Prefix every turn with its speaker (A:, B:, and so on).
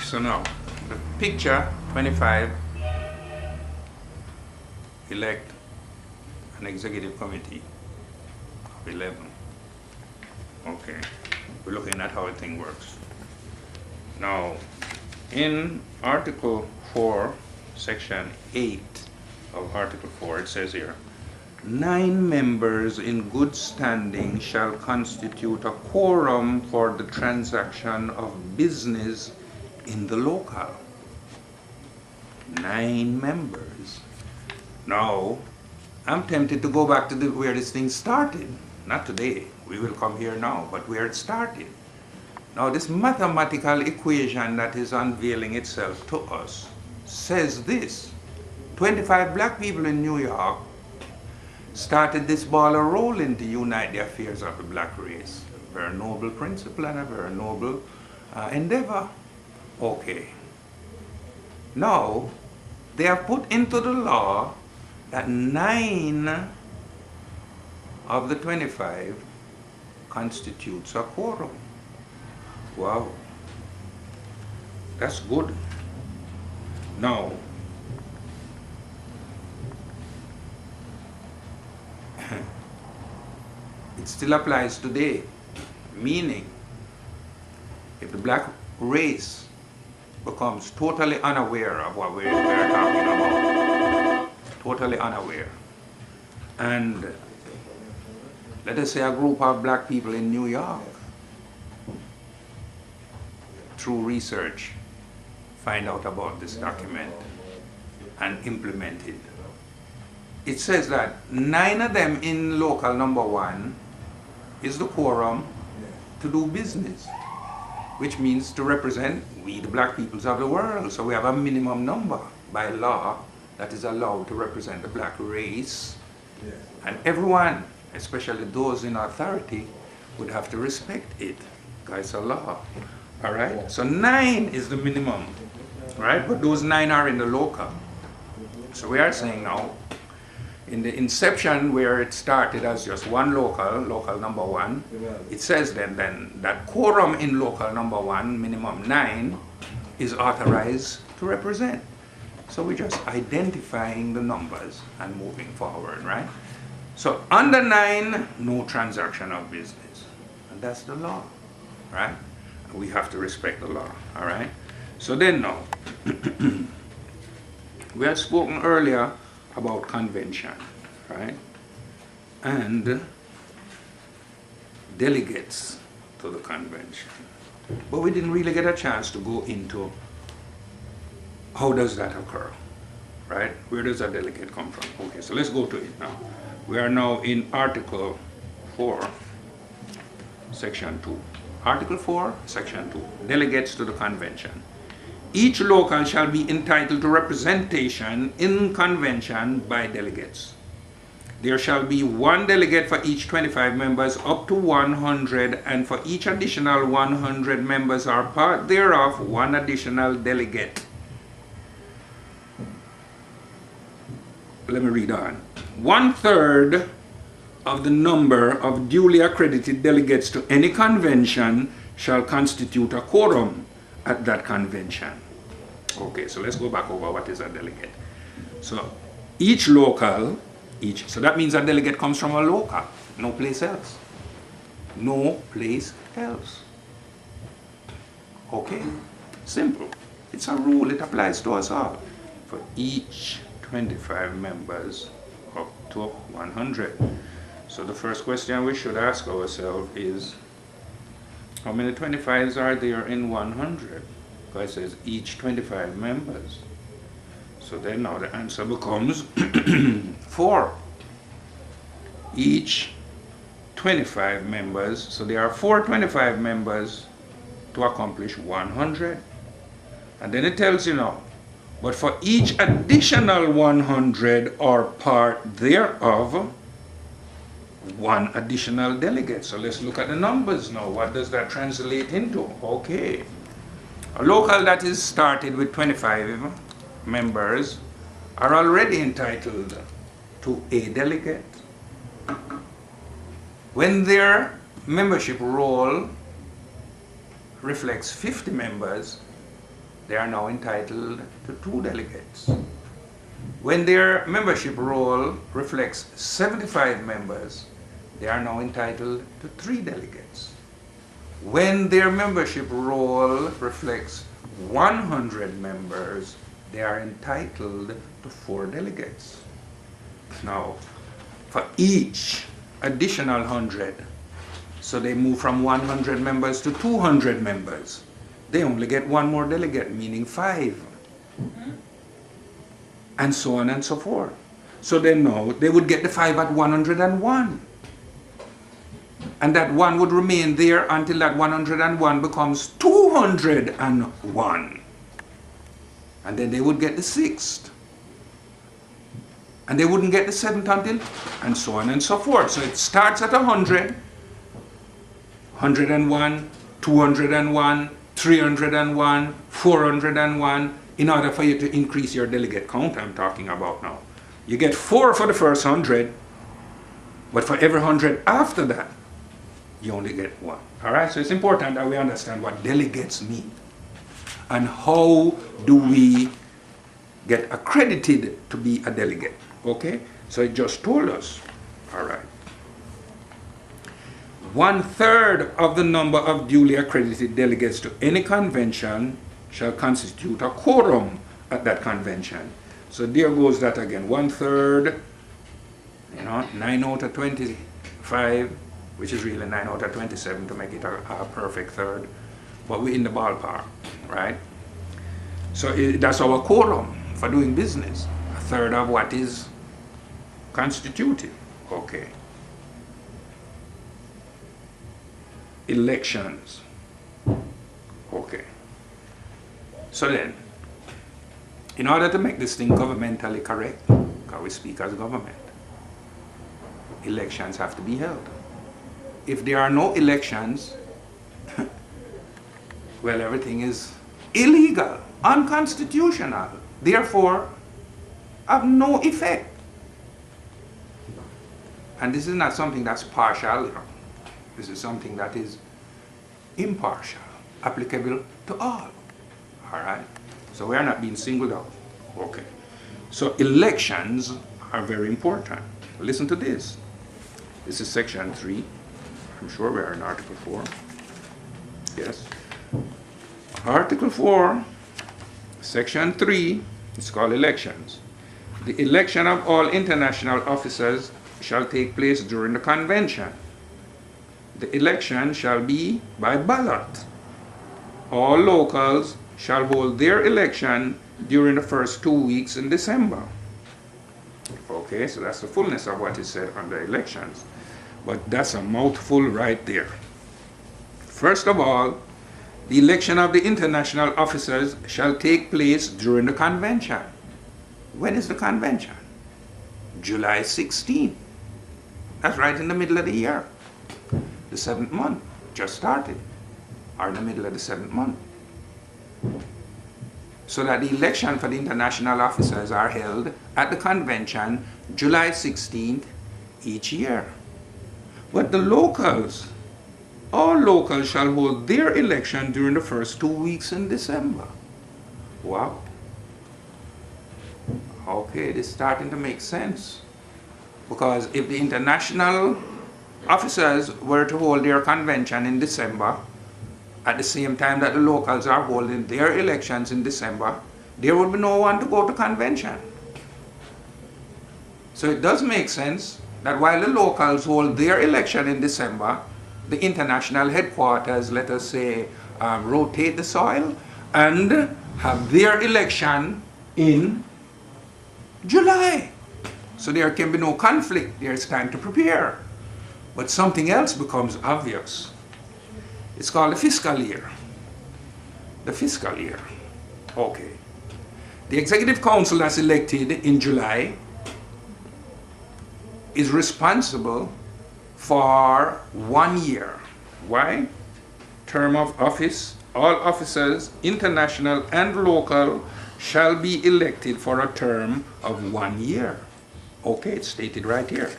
A: So now, the picture 25, elect an executive committee of 11. Okay, we're looking at how the thing works. Now, in Article 4, Section 8 of Article 4, it says here, 9 members in good standing shall constitute a quorum for the transaction of business in the local. 9 members. Now, I'm tempted to go back to where this thing started. Not today, we will come here now, but where it started. Now, this mathematical equation that is unveiling itself to us says this. 25 black people in New York started this ball of rolling to unite the affairs of the black race. A very noble principle and a very noble endeavor. Okay. Now, they have put into the law that 9 of the 25 constitutes a quorum. Wow. That's good. Now, it still applies today, meaning if the black race becomes totally unaware of what we're talking about, totally unaware, and let us say a group of black people in New York, through research, find out about this document and implement it. It says that 9 of them in local number 1 is the quorum to do business, which means to represent we the black peoples of the world. So we have a minimum number by law that is allowed to represent the black race. And everyone, especially those in authority, would have to respect it, because it's a law. All right? So 9 is the minimum, right? But those 9 are in the local. So we are saying now, in the inception where it started as just one local number 1, it says then that quorum in local number 1, minimum 9, is authorized to represent. So we're just identifying the numbers and moving forward, right? So under 9, no transaction of business. And that's the law, right? And we have to respect the law, all right? So then now, we had spoken earlier about convention, right? And delegates to the convention. But we didn't really get a chance to go into how does that occur, right? Where does a delegate come from? Okay, so let's go to it now. We are now in Article 4, Section 2. Article 4, Section 2, delegates to the convention. Each local shall be entitled to representation in convention by delegates. There shall be 1 delegate for each 25 members up to 100, and for each additional 100 members or part thereof, 1 additional delegate. Let me read on. 1/3 of the number of duly accredited delegates to any convention shall constitute a quorum at that convention. Okay, so let's go back over what is a delegate. So each local, so that means a delegate comes from a local, no place else. No place else. Okay, simple. It's a rule, it applies to us all. For each 25 members up to 100. So the first question we should ask ourselves is, how many 25s are there in 100? Because it says each 25 members. So then now the answer becomes 4. Each 25 members, so there are 4 25 members to accomplish 100. And then it tells you now, but for each additional 100 or part thereof, 1 additional delegate. So let's look at the numbers now. What does that translate into? Okay. A local that is started with 25 members are already entitled to a delegate. When their membership roll reflects 50 members, they are now entitled to 2 delegates. When their membership roll reflects 75 members, they are now entitled to 3 delegates. When their membership roll reflects 100 members, they are entitled to 4 delegates. Now, for each additional 100, so they move from 100 members to 200 members, they only get 1 more delegate, meaning 5. And so on and so forth. So they know they would get the 5 at 101. And that 1 would remain there until that 101 becomes 201. And then they would get the 6th. And they wouldn't get the 7th until, and so on and so forth. So it starts at 100, 101, 201, 301, 401, in order for you to increase your delegate count I'm talking about now. You get 4 for the first 100, but for every 100 after that, you only get 1. All right, so it's important that we understand what delegates mean and how do we get accredited to be a delegate. Okay, so it just told us. All right. 1/3 of the number of duly accredited delegates to any convention shall constitute a quorum at that convention. So there goes that again. 1/3, 9 out of 25, which is really 9 out of 27 to make it a perfect third. But we're in the ballpark, right? So that's our quorum for doing business. 1/3 of what is constituted. Okay. Elections. Okay. So then, in order to make this thing governmentally correct, because we speak as government, elections have to be held. If there are no elections, well, everything is illegal, unconstitutional, therefore have no effect. And this is not something that's partial. This is something that is impartial, applicable to all. All right? So we are not being singled out. Okay. So elections are very important. Listen to this. This is section 3. I'm sure we are in article 4. Yes. Article 4, section 3, it's called elections. The election of all international officers shall take place during the convention. The election shall be by ballot. All locals shall hold their election during the first 2 weeks in December. Okay, so that's the fullness of what is said under elections. But that's a mouthful right there. First of all, the election of the international officers shall take place during the convention. When is the convention? July 16th. That's right in the middle of the year. The 7th month just started, or in the middle of the 7th month. So that the election for the international officers are held at the convention July 16th each year. But the locals, all locals shall hold their election during the first 2 weeks in December. Wow. Okay, this is starting to make sense. Because if the international officers were to hold their convention in December, at the same time that the locals are holding their elections in December, there would be no one to go to convention. So it does make sense that while the locals hold their election in December, the international headquarters, let us say, rotate the soil and have their election in July. So there can be no conflict. There's time to prepare. But something else becomes obvious. It's called the fiscal year. The fiscal year. Okay. The Executive Council that's elected in July is responsible for 1 year. Why? Term of office. All officers, international and local, shall be elected for a term of 1 year. Okay, it's stated right here.